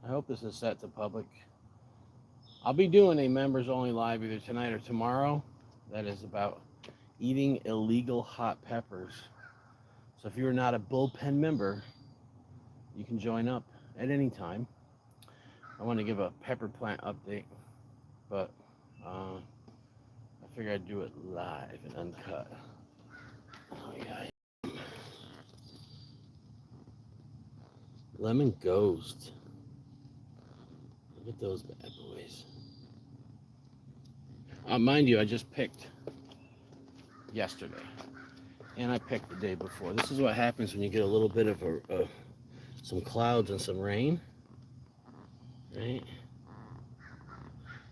I hope this is set to public. I'll be doing a members only live either tonight or tomorrow. That is about eating illegal hot peppers. So if you're not a bullpen member, you can join up at any time. I want to give a pepper plant update, but I figured I'd do it live and uncut. Oh yeah, lemon ghost. Look at those bad boys. Mind you, I just picked yesterday, and I picked the day before. This is what happens when you get a little bit of some clouds and some rain, right?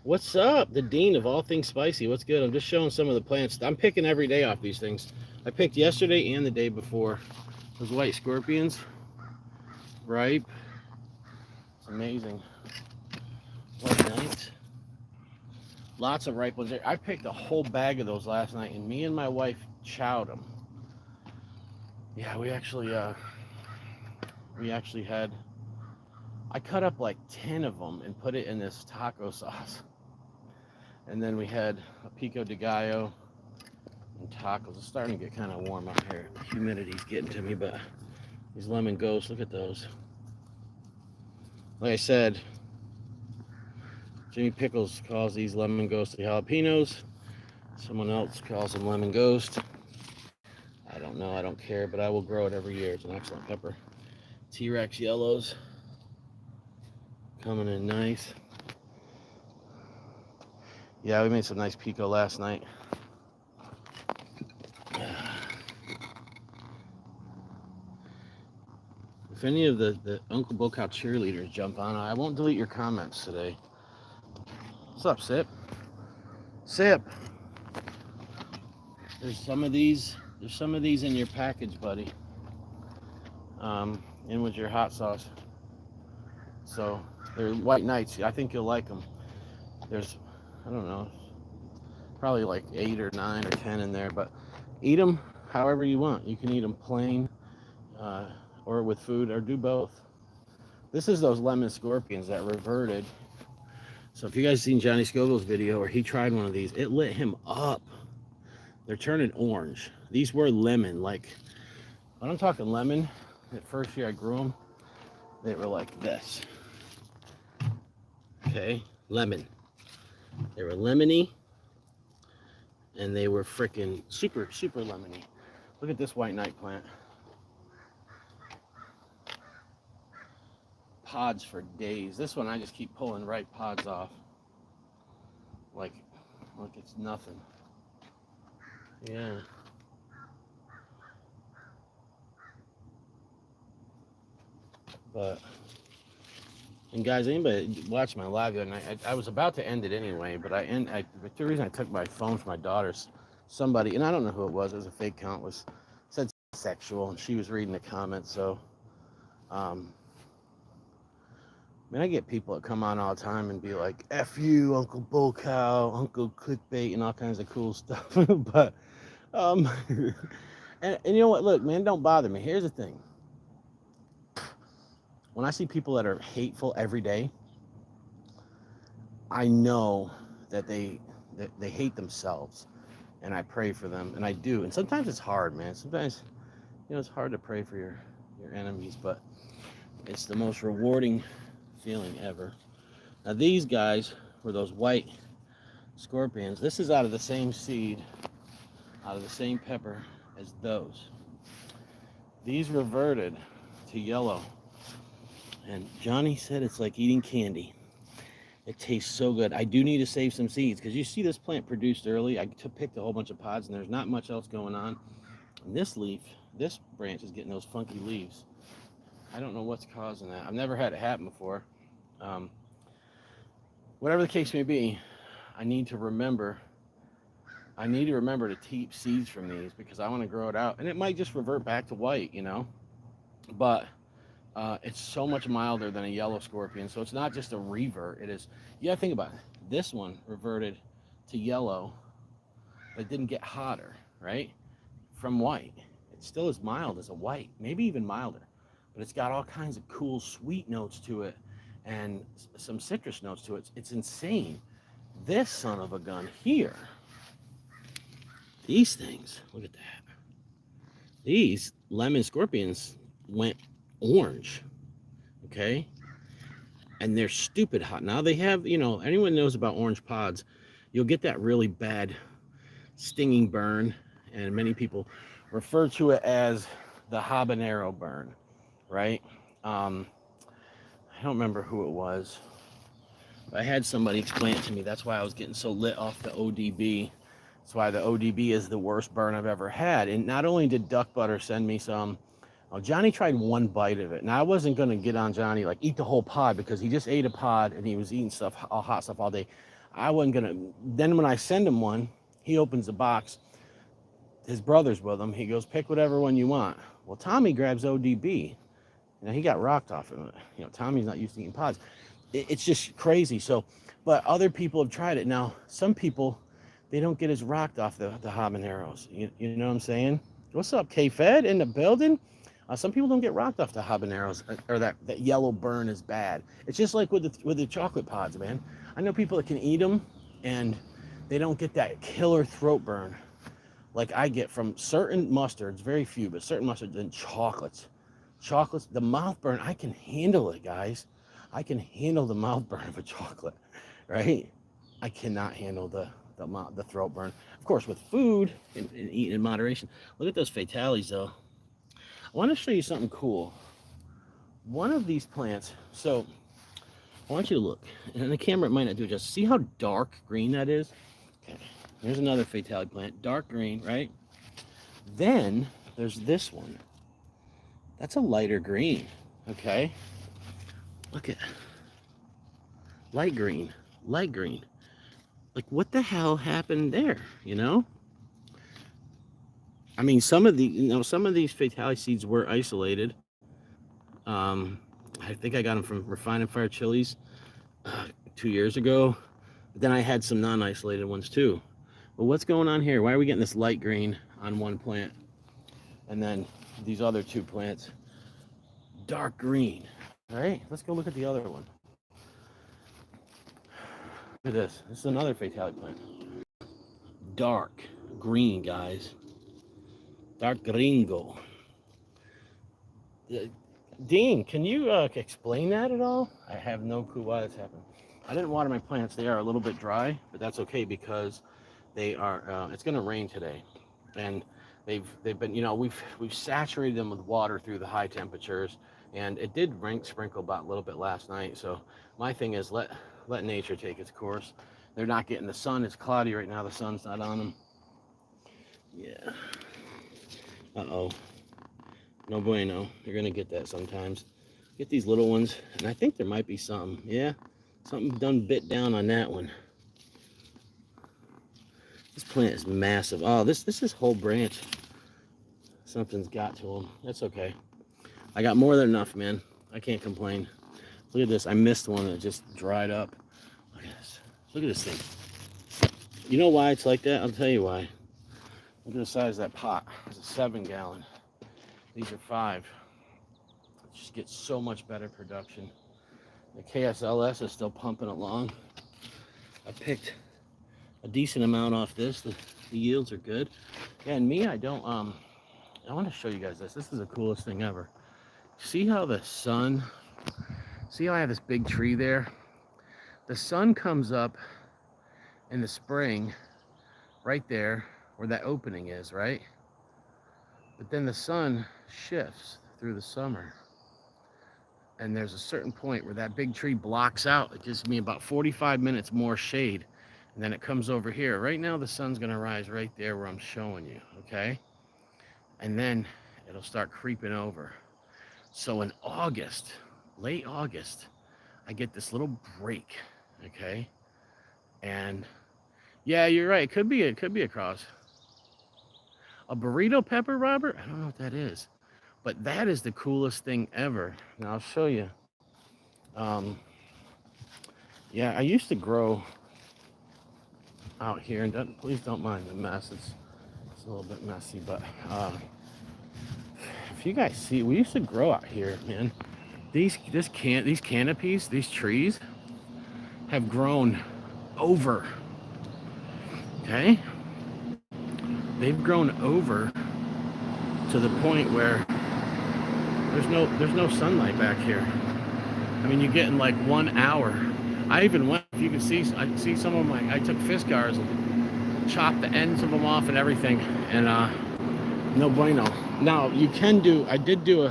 What's up? The dean of all things spicy. What's good? I'm just showing some of the plants. I'm picking every day off these things. I picked yesterday and the day before. Those white scorpions, ripe. It's amazing. White night. Lots of ripe ones there. I picked a whole bag of those last night, and me and my wife chowed them. Yeah, we actually had. I cut up like 10 of them and put it in this taco sauce. And then we had a pico de gallo and tacos. It's starting to get kind of warm out here. The humidity's getting to me, but these lemon ghosts, look at those. Like I said, Jimmy Pickles calls these lemon ghosty jalapenos. Someone else calls them lemon ghost. I don't know, I don't care, but I will grow it every year. It's an excellent pepper. T-Rex yellows coming in nice. Yeah, we made some nice pico last night. If any of the Uncle Bocow cheerleaders jump on, I won't delete your comments today. What's up, Sip? Sip. There's some of these in your package, buddy. In with your hot sauce. So they're white nights. I think you'll like them. There's, I don't know, probably like 8 or 9 or 10 in there, but eat them however you want. You can eat them plain, or with food, or do both. This is those lemon scorpions that reverted. So if you guys seen Johnny Scoville's video where he tried one of these, it lit him up. They're turning orange. These were lemon, like, when I'm talking lemon, the first year I grew them, they were like this. Okay, lemon. They were lemony, and they were freaking super, super lemony. Look at this white night plant. Pods for days. This one I just keep pulling ripe pods off. Like it's nothing. Yeah. But, and guys, anybody watch my live the other night? I was about to end it anyway, but the reason I took my phone from my daughter's, somebody, and I don't know who it was a fake account, said sexual, and she was reading the comments. So, I get people that come on all the time and be like, F you, Uncle Bull Cow, Uncle Clickbait, and all kinds of cool stuff. But, and you know what? Look, man, don't bother me. Here's the thing. When I see people that are hateful every day, I know that they hate themselves, and I pray for them, and I do. And sometimes it's hard, man. Sometimes, it's hard to pray for your enemies, but it's the most rewarding feeling ever. Now these guys were those white scorpions. This is out of the same seed, out of the same pepper as those. These reverted to yellow. And Johnny said it's like eating candy. It tastes so good. I do need to save some seeds because you see this plant produced early. I picked a whole bunch of pods, and there's not much else going on. And this branch is getting those funky leaves. I don't know what's causing that. I've never had it happen before. Whatever the case may be, I need to remember to keep seeds from these because I want to grow it out. And it might just revert back to white, But it's so much milder than a yellow scorpion. So it's not just a revert. It is, think about it. This one reverted to yellow, but it didn't get hotter, right? From white. It still is mild as a white, maybe even milder. But it's got all kinds of cool sweet notes to it. and some citrus notes to it. It's insane. This son of a gun here, these things, look at that. These lemon scorpions went orange, okay? And they're stupid hot. Now they have, anyone knows about orange pods, you'll get that really bad stinging burn, and many people refer to it as the habanero burn, right? I don't remember who it was. I had somebody explain it to me. That's why I was getting so lit off the ODB. That's why the ODB is the worst burn I've ever had. And not only did Duck Butter send me some, Johnny tried one bite of it. Now I wasn't going to get on Johnny, like eat the whole pod, because he just ate a pod and he was eating stuff, all hot stuff all day. I wasn't going to. Then when I send him one, he opens the box. His brother's with him. He goes, pick whatever one you want. Well, Tommy grabs ODB. He got rocked off of it. Tommy's not used to eating pods. It's just crazy. So, but other people have tried it. Now, some people, they don't get as rocked off the habaneros. You know what I'm saying? What's up, K-Fed in the building? Some people don't get rocked off the habaneros, or that yellow burn is bad. It's just like with the chocolate pods, man. I know people that can eat them, and they don't get that killer throat burn like I get from certain mustards, very few, but certain mustards and chocolates. The mouth burn, I can handle it, guys. I can handle the mouth burn of a chocolate, right? I cannot handle the throat burn. Of course, with food and eating in moderation. Look at those fatalities, though. I want to show you something cool. One of these plants, so I want you to look, and the camera might not do it justice. See how dark green that is? Okay, there's another fatality plant, dark green, right? Then there's this one. That's a lighter green, okay? Look at light green. Like, what the hell happened there, I mean, some of these fatality seeds were isolated. I think I got them from Refine and Fire Chilies 2 years ago. But then I had some non-isolated ones too. But what's going on here? Why are we getting this light green on one plant? And then these other two plants, dark green. All right, let's go look at the other one. Look at this. This is another fatality plant. Dark green, guys. Dark gringo. Dean, can you explain that at all? I have no clue why that's happening. I didn't water my plants. They are a little bit dry, but that's okay because they are. It's going to rain today, and they've been. We've saturated them with water through the high temperatures, and it did sprinkle about a little bit last night. So my thing is let nature take its course. They're not getting the sun. It's cloudy right now. The sun's not on them. Yeah. Uh-oh. No bueno. You're going to get that sometimes. Get these little ones, and I think there might be something. Yeah, something done bit down on that one. This plant is massive. Oh, this is whole branch. Something's got to them. That's okay. I got more than enough, man. I can't complain. Look at this. I missed one that just dried up. Look at this. Look at this thing. You know why it's like that? I'll tell you why. Look at the size of that pot. It's a 7-gallon. These are 5. It just gets so much better production. The KSLS is still pumping along. I picked a decent amount off this. The yields are good. Yeah, and me, I want to show you guys this. This is the coolest thing ever. See how the sun, see how I have this big tree there? The sun comes up in the spring right there where that opening is, right? But then the sun shifts through the summer. And there's a certain point where that big tree blocks out. It gives me about 45 minutes more shade. And then it comes over here. Right now the sun's gonna rise right there where I'm showing you, okay? And then it'll start creeping over. So in August, late August, I get this little break, okay? And yeah, you're right. It could be a cross. A burrito pepper, Robert? I don't know what that is. But that is the coolest thing ever. Now I'll show you. Yeah, I used to grow out here, and please don't mind the mess. It's a little bit messy, but if you guys see, we used to grow out here, man. these canopies, these trees have grown over. Okay, they've grown over to the point where there's no sunlight back here. I mean, you're getting like 1 hour. I even went, if you can see, I see some of my, I took Fiskars and chopped the ends of them off and everything, and no bueno. Now you can do, I did do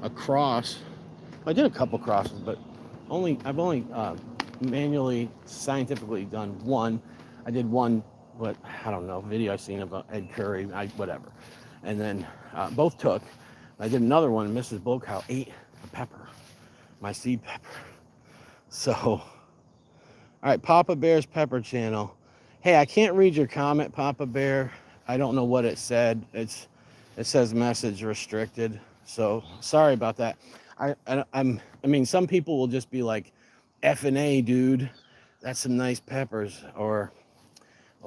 a cross. I did a couple crosses, but I've only manually, scientifically done one. I did one, but I don't know, video I seen about Ed Curry, whatever. And then both took. I did another one, Mrs. Bullcow ate the pepper, my seed pepper. So, all right, Papa Bear's Pepper Channel. Hey, I can't read your comment, Papa Bear. I don't know what it said. It says message restricted. So sorry about that. I mean, some people will just be like, F&A, dude. That's some nice peppers, or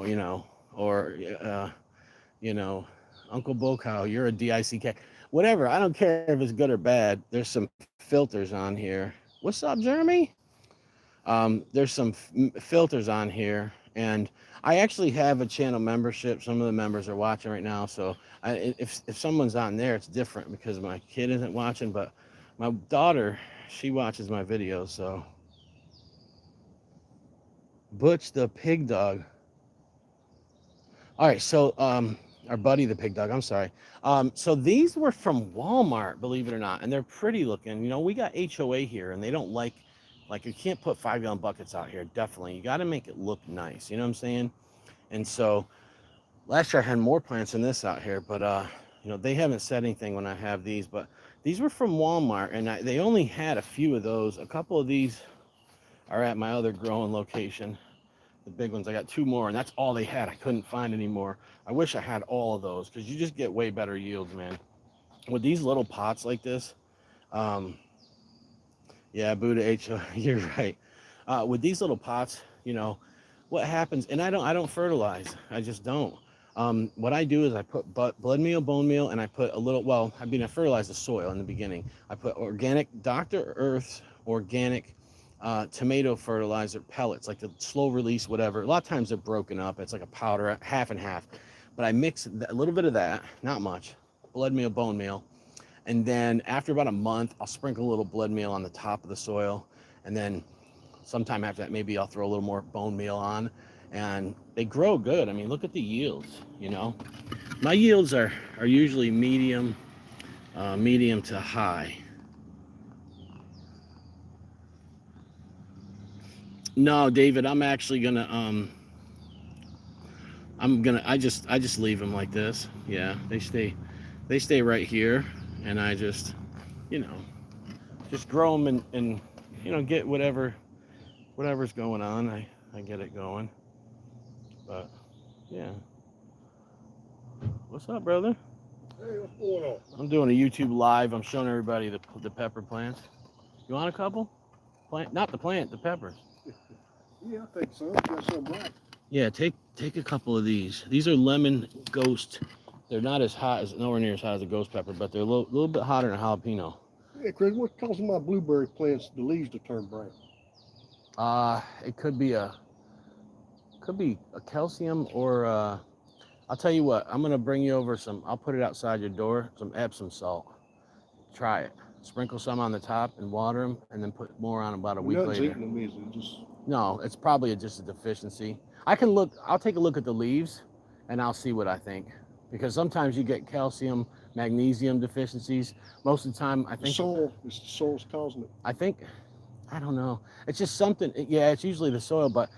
you know, Uncle Bocow, you're a DICK. Whatever. I don't care if it's good or bad. There's some filters on here. What's up, Jeremy? There's some filters on here, and I actually have a channel membership. Some of the members are watching right now, so if someone's on there, it's different because my kid isn't watching, but my daughter, she watches my videos. So Butch the pig dog. All right, so our buddy the pig dog, I'm sorry. So these were from Walmart, believe it or not, and they're pretty looking. You know, we got HOA here, and they don't like you can't put 5-gallon buckets out here. Definitely, you got to make it look nice. You know what I'm saying? And so last year I had more plants than this out here, but you know, they haven't said anything when I have these. But these were from Walmart, and they only had a few of those. A couple of these are at my other growing location. The big ones, I got 2 more, and that's all they had. I couldn't find any more. I wish I had all of those, because you just get way better yields, man. With these little pots like this, yeah, Buddha H, you're right. With these little pots, you know, what happens, and I don't fertilize. I just don't. What I do is I put blood meal, bone meal, and I put a little, well, I fertilize the soil in the beginning. I put organic Dr. Earth's organic tomato fertilizer pellets, like the slow release, whatever. A lot of times they're broken up. It's like a powder, half and half. But I mix a little bit of that, not much, blood meal, bone meal. And then after about a month, I'll sprinkle a little blood meal on the top of the soil. And then sometime after that, maybe I'll throw a little more bone meal on. And they grow good. I mean, look at the yields, you know. My yields are usually medium to high. No, David, I'm actually gonna I just leave them like this. Yeah, they stay right here, and I just, you know, just grow them and you know, get whatever's going on. I get it going. But yeah, what's up, brother? Hey, what's going on? I'm doing a YouTube live. I'm showing everybody the pepper plants. You want a couple? Not the plant, the peppers. Yeah, I think so. Got something right. Yeah, take a couple of these. These are lemon ghost. They're not as hot as, nowhere near as hot as a ghost pepper, but they're a little bit hotter than a jalapeno. Yeah, Chris, what's causing my blueberry plants, the leaves to turn brown? It could be a calcium, or I'll tell you what. I'm gonna bring you over some. I'll put it outside your door. Some Epsom salt. Try it. Sprinkle some on the top and water them, and then put more on about a week later. Eating them, is it? Just... No, it's probably just a deficiency. I'll take a look at the leaves, and I'll see what I think. Because sometimes you get calcium, magnesium deficiencies. Most of the time, I think... It's the soil's causing it. I don't know. It's just something. Yeah, it's usually the soil, but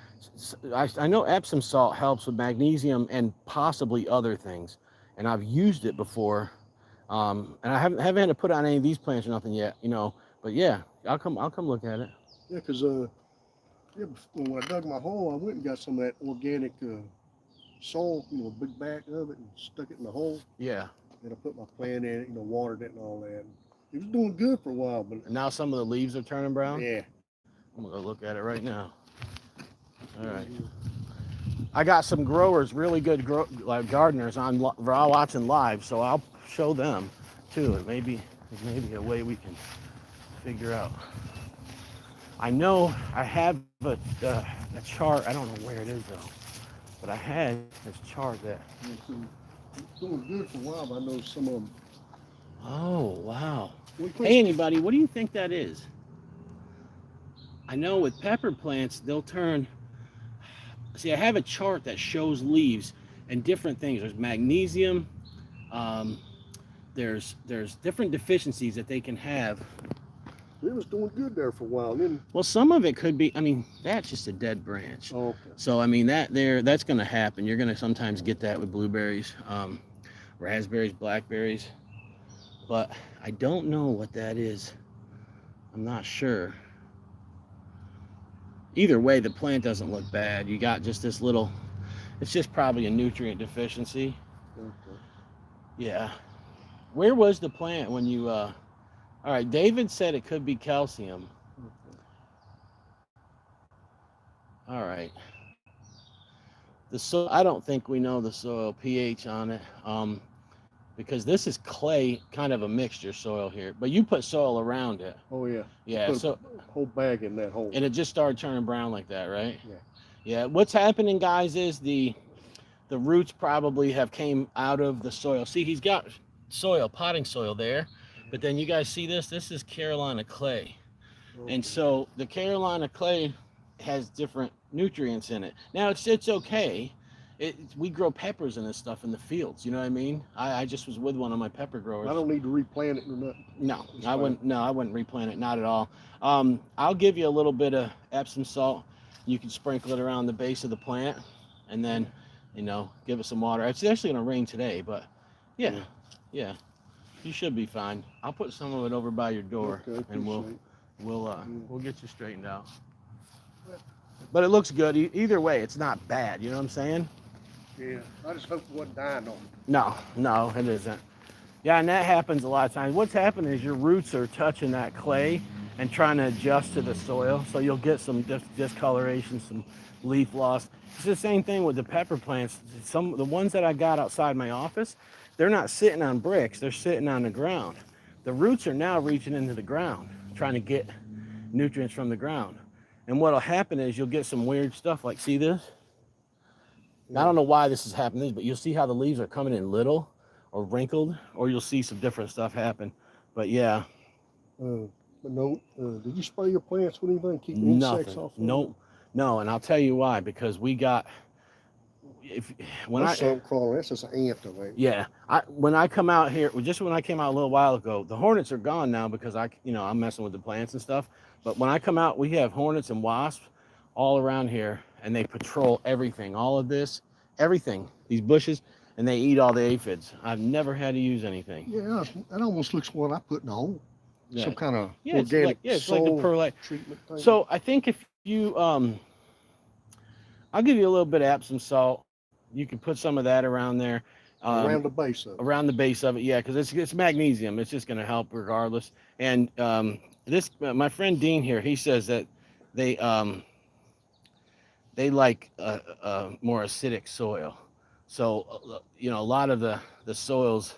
I know Epsom salt helps with magnesium and possibly other things. And I've used it before. And I haven't had to put on any of these plants or nothing yet, you know. But yeah, I'll come look at it. Yeah, because when I dug my hole, I went and got some of that organic soil, you know, a big bag of it, and stuck it in the hole. Yeah. And I put my plant in it, you know, watered it and all that. It was doing good for a while, but and now some of the leaves are turning brown. Yeah. I'm gonna look at it right now. All right. I got some growers, really good gardeners on watching live, so I'll show them too. Maybe a way we can figure out. I know I have a chart. I don't know where it is though, but I had this chart that. It's doing good for a while, but I know some of them. Oh wow! We Hey, anybody, what do you think that is? I know with pepper plants, they'll turn. See, I have a chart that shows leaves and different things. There's magnesium. Um, there's different deficiencies that they can have. It was doing good there for a while. Then, Well, some of it could be. I mean, that's just a dead branch. oh, okay. So I mean that's going to happen. You're going to sometimes get that with blueberries, raspberries, blackberries, but I don't know what that is. I'm not sure. Either way, the plant doesn't look bad. You got just this little. It's just probably a nutrient deficiency. Okay. Yeah. Where was the plant when you? All right. David said it could be calcium. Okay. All right. The soil. I don't think we know the soil pH on it. Because this is clay, kind of a mixture soil here. But you put soil around it. Oh yeah. Yeah. Put So a whole bag in that hole. and it just started turning brown like that, right? Yeah. Yeah. What's happening, guys, is the roots probably have came out of the soil. See, he's got soil, potting soil there. But then you guys see this? This is Carolina clay. Okay. And so the Carolina clay has different nutrients in it. Now it's okay. We grow peppers and this stuff in the fields. You know what I mean? I just was with one of my pepper growers. I don't need to replant it or nothing. No, It's I fine. wouldn't. No, I wouldn't replant it. Not at all. I'll give you a little bit of Epsom salt. You can sprinkle it around the base of the plant, and then, give it some water. It's actually gonna rain today, but yeah, you should be fine. I'll put some of it over by your door, Okay, and we'll appreciate we'll get you straightened out. But it looks good. Either way, it's not bad. You know what I'm saying? Yeah. I just hope it wasn't dying on me. No, it isn't. Yeah, and that happens a lot of times. What's happening is your roots are touching that clay and trying to adjust to the soil, so you'll get some discoloration, some leaf loss. It's the same thing with the pepper plants. The ones that I got outside my office, they're not sitting on bricks, they're sitting on the ground. The roots are now reaching into the ground, trying to get nutrients from the ground. And what'll happen is you'll get some weird stuff like, see this? I don't know why this is happening, but you'll see how the leaves are coming in little or wrinkled, or you'll see some different stuff happen. But yeah. But no, did you spray your plants with anything? Keep insects off of them? No, and I'll tell you why. Because we got That's something crawling. That's just an ant, right? Yeah, when I come out here, just when I came out a little while ago, the hornets are gone now because I'm messing with the plants and stuff. But when I come out, we have hornets and wasps all around here, and they patrol everything, all of this, everything, these bushes, and they eat all the aphids. I've never had to use anything. Yeah, that almost looks what I put in the hole. Yeah. Some kind of organic it's like the perlite treatment thing. So I think if you I'll give you a little bit of Epsom salt. You can put some of that around there. Around the base of it. Around the base of it, yeah, because it's magnesium. It's just going to help regardless. And my friend Dean here, he says that they like more acidic soil. So a lot of the soils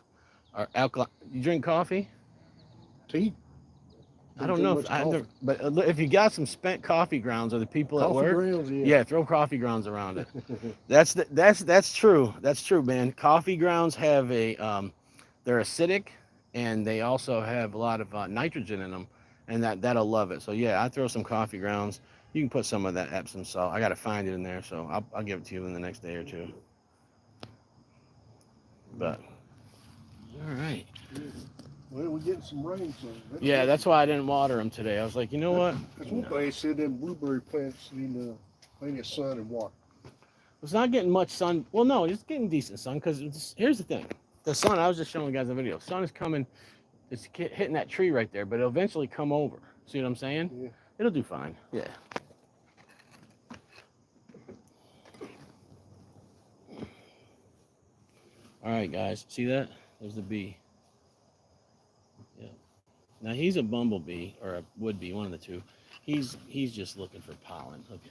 are alkaline. You drink coffee? Tea? I don't know, but if you got some spent coffee grounds or the people at work, grounds, throw coffee grounds around it. That's true. That's true, man. Coffee grounds have they're acidic, and they also have a lot of nitrogen in them, and that'll love it. So yeah, I throw some coffee grounds. You can put some of that Epsom salt. I got to find it in there, so I'll give it to you in the next day or two. But all right. Well, we're getting some rain, so that's why I didn't water them today. I was like, you know what? Because one place said them blueberry plants need plenty of sun and water. It's not getting much sun. Well, no, it's getting decent sun because here's the thing. The sun, I was just showing you guys the video. Sun is coming. It's hitting that tree right there, but it'll eventually come over. See what I'm saying? Yeah. It'll do fine. Yeah. All right, guys. See that? There's the bee. Yeah. Now he's a bumblebee, or a would-be, one of the two. He's just looking for pollen. Okay.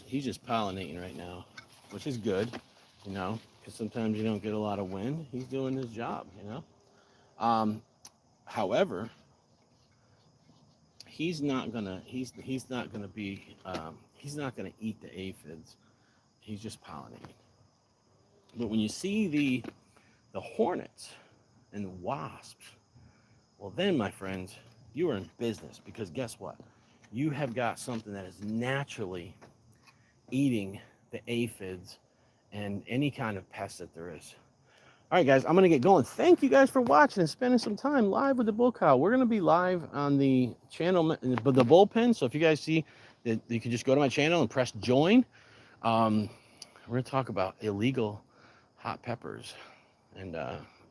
He's just pollinating right now, which is good, because sometimes you don't get a lot of wind. He's doing his job, However, he's not gonna be he's not gonna eat the aphids. He's just pollinating. But when you see the hornets and the wasps, well then, my friends, you are in business, because guess what? You have got something that is naturally eating the aphids and any kind of pest that there is. All right, guys, I'm going to get going. Thank you guys for watching and spending some time live with the bull cow. We're going to be live on the channel, the bullpen. So if you guys see that, you can just go to my channel and press join. We're going to talk about illegal hot peppers, and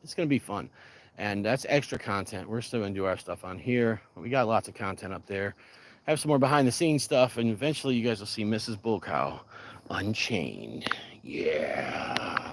it's going to be fun. And that's extra content. We're still going to do our stuff on here. We got lots of content up there. Have some more behind the scenes stuff, and eventually you guys will see Mrs. Bull Cow unchained. Yeah.